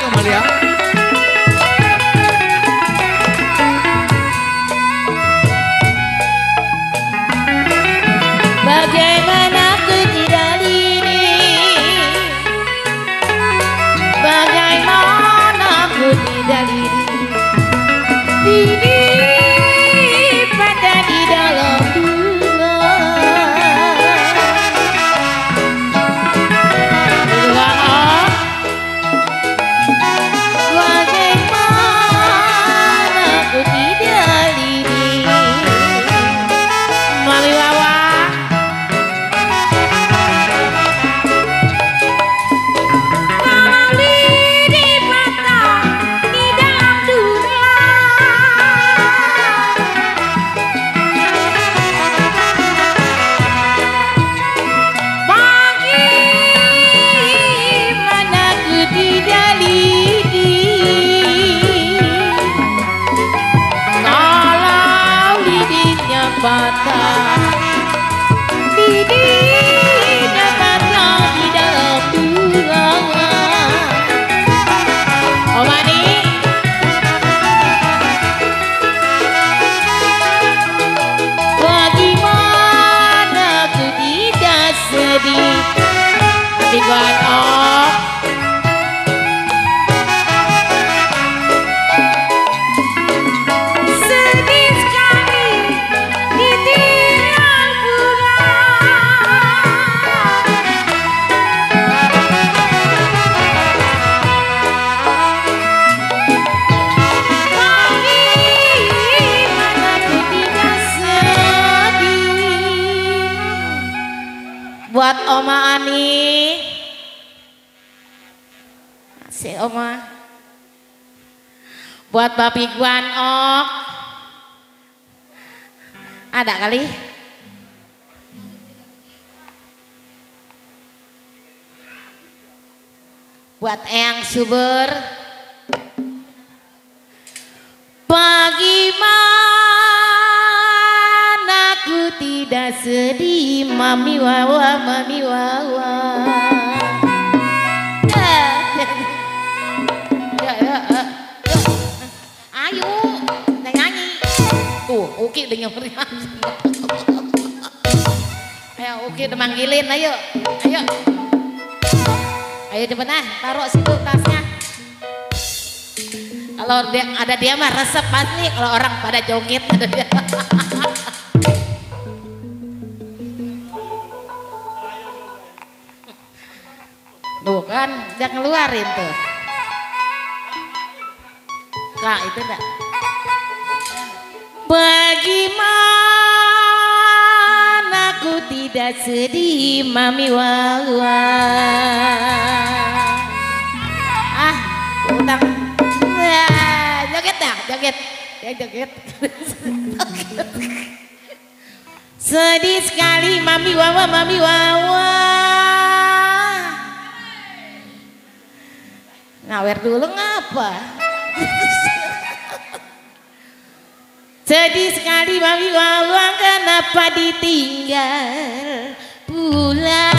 Amalia. Bagaimana aku tidak diri, bagaimana aku tidak diri pada di dalam bunga. Bagaimana aku tidak diri, Maliwawa. Patah dirinya patah di dalam tulangan. Oh Mani, bagaimana aku tidak sedih, tapi buat buat Oma Ani, si Oma, buat Babi Guan Ok, ada kali, buat Eyang Subur, bagaimana aku tidak sedih, Mami Wawa, Mami Wawa. Ayo, nyanyi. Tuh, Uki udah nyamperin. Ayo, Uki udah manggilin, ayo, ayo. Ayo cepet taruh situ tasnya. Kalau ada dia mah resep pasti, kalau orang pada joget ada dia. Tuh kan, dia ngeluarin tuh. Nah itu enggak. Bagaimana aku tidak sedih, Mami Wawa. Ah, utang. Nah, joget dah, joget. Ya joget. Sedih sekali, Mami Wawa, Mami Wawa. Ngawer dulu ngapa? Sedih sekali Mami Wawa, kenapa ditinggal pulang?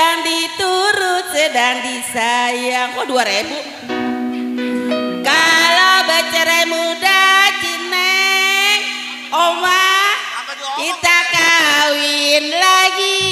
sedang diturut, sedang disayang. Kok 2000? Kalau bercerai muda Cineng, Oma, kita kawin lagi.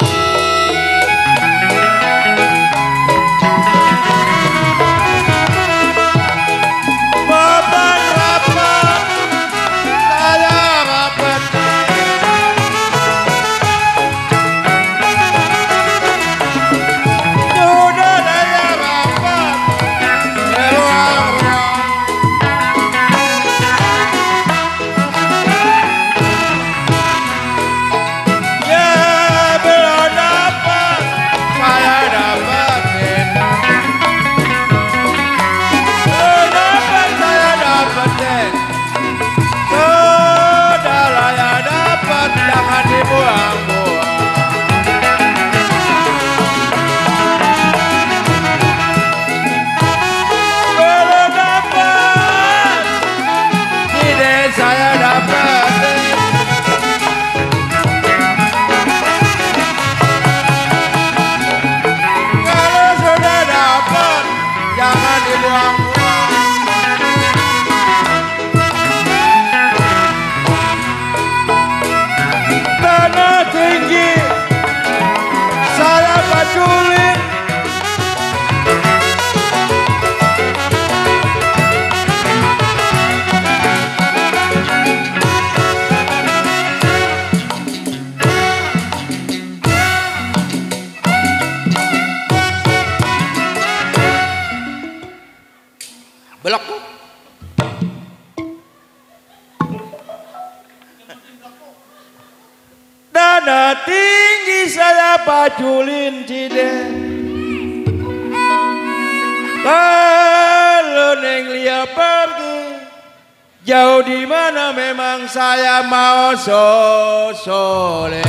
Belok tuh. Dana tinggi saya paculin Cide. Lalu Neng Lia pergi. Jauh di mana memang saya mau soleh.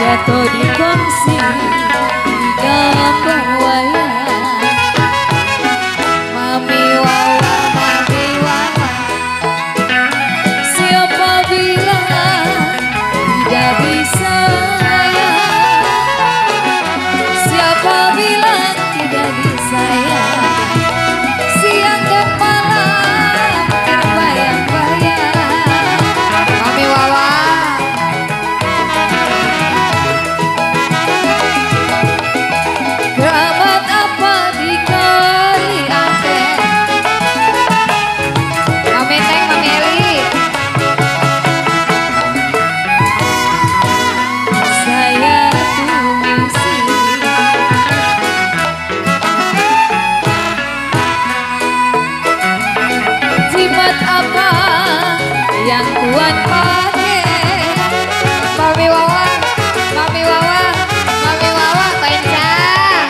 Jatuh di kongsi di gambar wayang. Mami wawa, mami wawa, siapa bilang tidak bisa ya? Siapa bilang tidak disayang? Siang dan malam terbayang-bayang. Mami wawa, keramat apa di kali ate? Mami Neng, Mami Eli, saya tumisi. Jimat apa yang Tuhan pakai? Mami Wawa, Mami Wawa, Mami Wawa, kencang.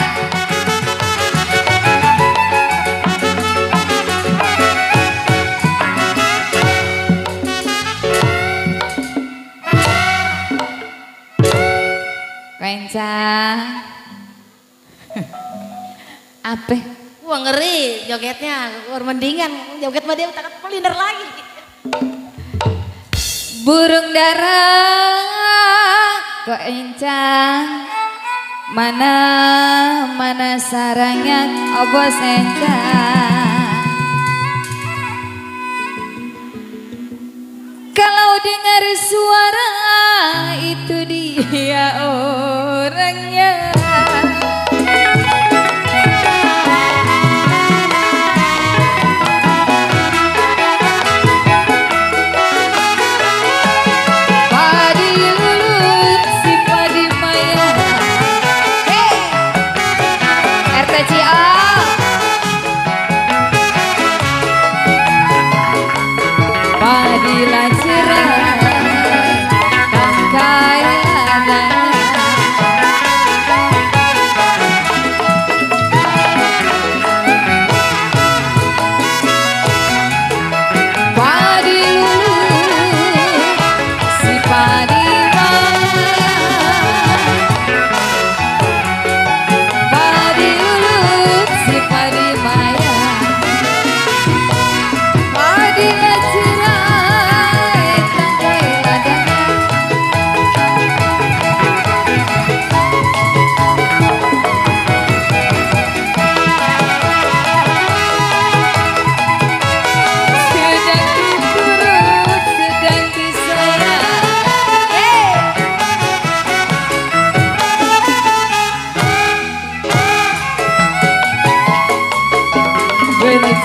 Kencang. Apa? Wah ngeri jogetnya, mendingan joget mah dia takut peliner lagi. Burung dara kencang, mana sarangnya obos encang. Kalau dengar suara itu dia orangnya.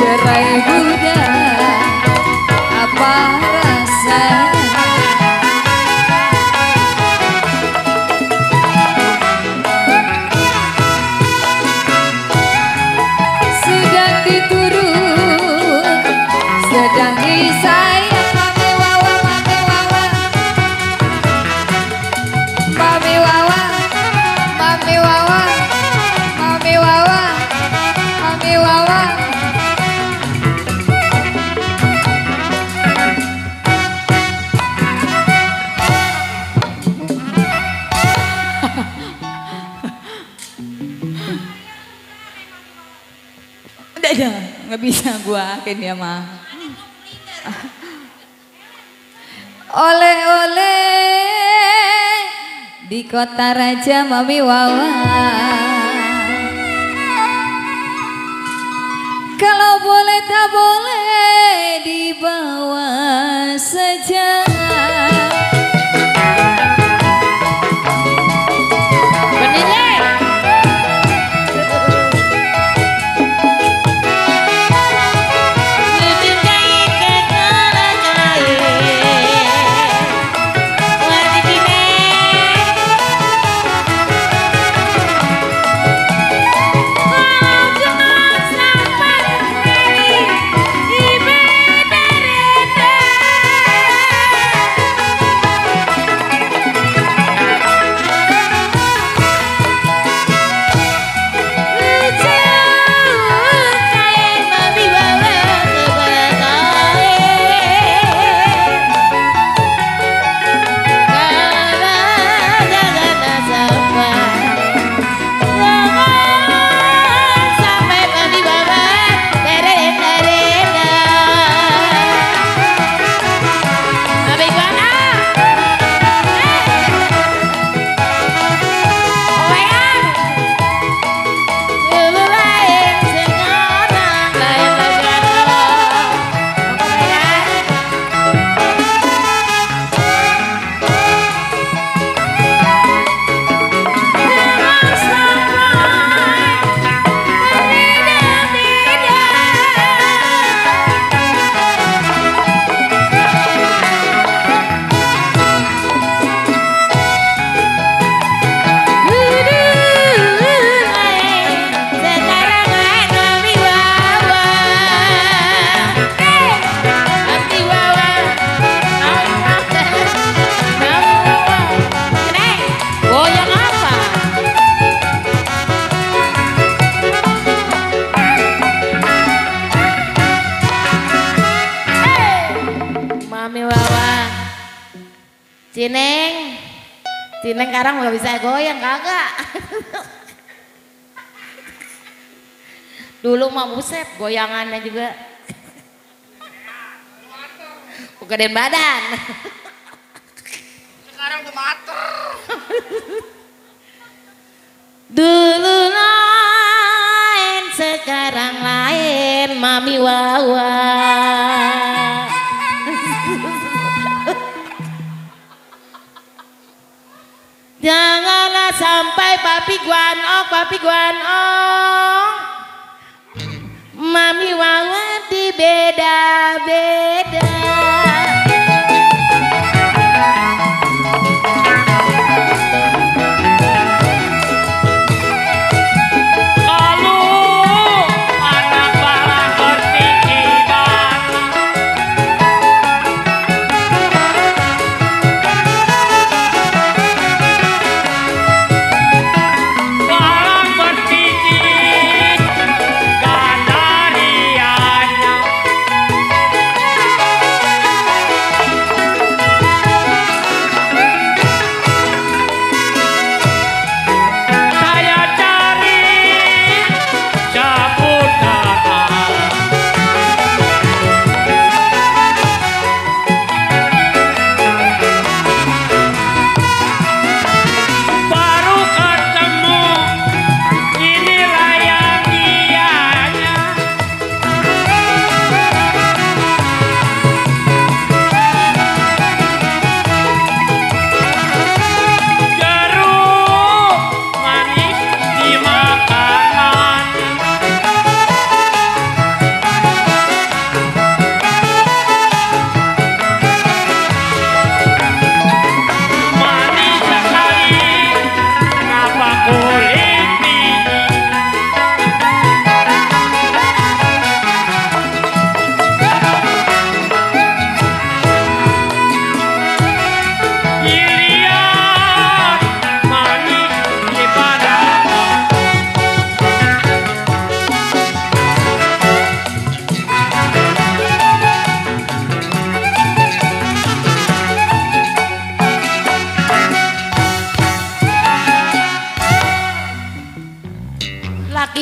cerai Buddha, apa rasanya? Sedang diturut, sedang disayang. Mami Wawa, Mami Wawa, Mami Wawa, Mami Wawa, Mami Wawa, Mami Wawa. Udah, nggak bisa gua akhirnya mah. Oleh-oleh di kota raja Mami Wawa. Kalau boleh tak boleh dibawa saja. Cineng, Cineng sekarang nggak bisa goyang kagak. Dulu mah buset goyangannya juga. Gedein badan. Sekarang tuh mater. Dulu lain, sekarang lain, Mami Wawa. Janganlah sampai papi guanong, Mami Wawa dibeda-beda.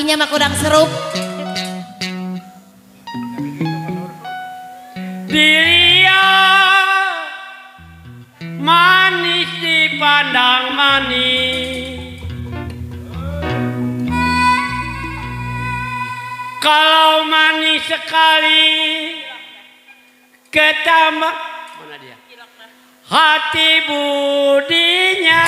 lakinya mah kurang serup. Dia manis dipandang manis, kalau manis sekali ketambah mana dia hati budinya.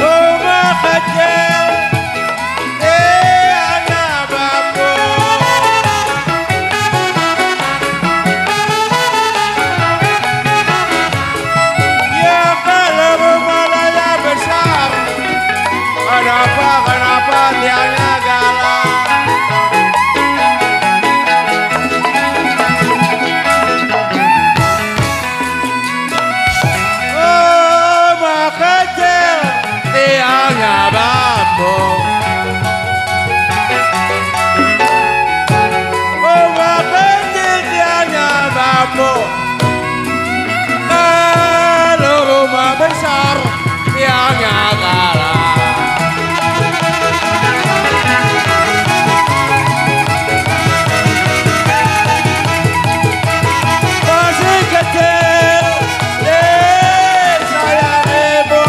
Rumah kecil anak bambu, ya kalau rumah laya besar, kenapa tiangnya galak? Rumah kecil tiangnya bambu, rumah kecil tiangnya bambu. Kalau rumah besar tiangnya galak. Masih kecil, sayang ibu.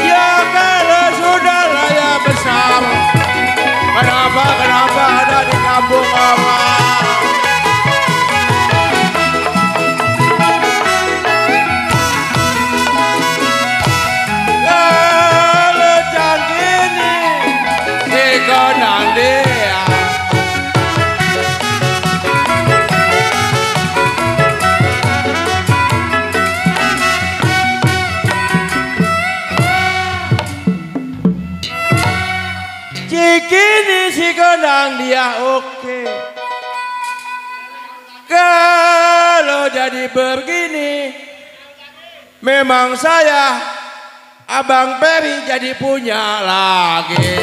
Ya kalau sudah raya besar, kenapa ada di kampung orang? Kalau canggini di konang dia, cikini si konang dia oke. Kalau jadi begini, memang saya Abang Peri jadi punya lagi.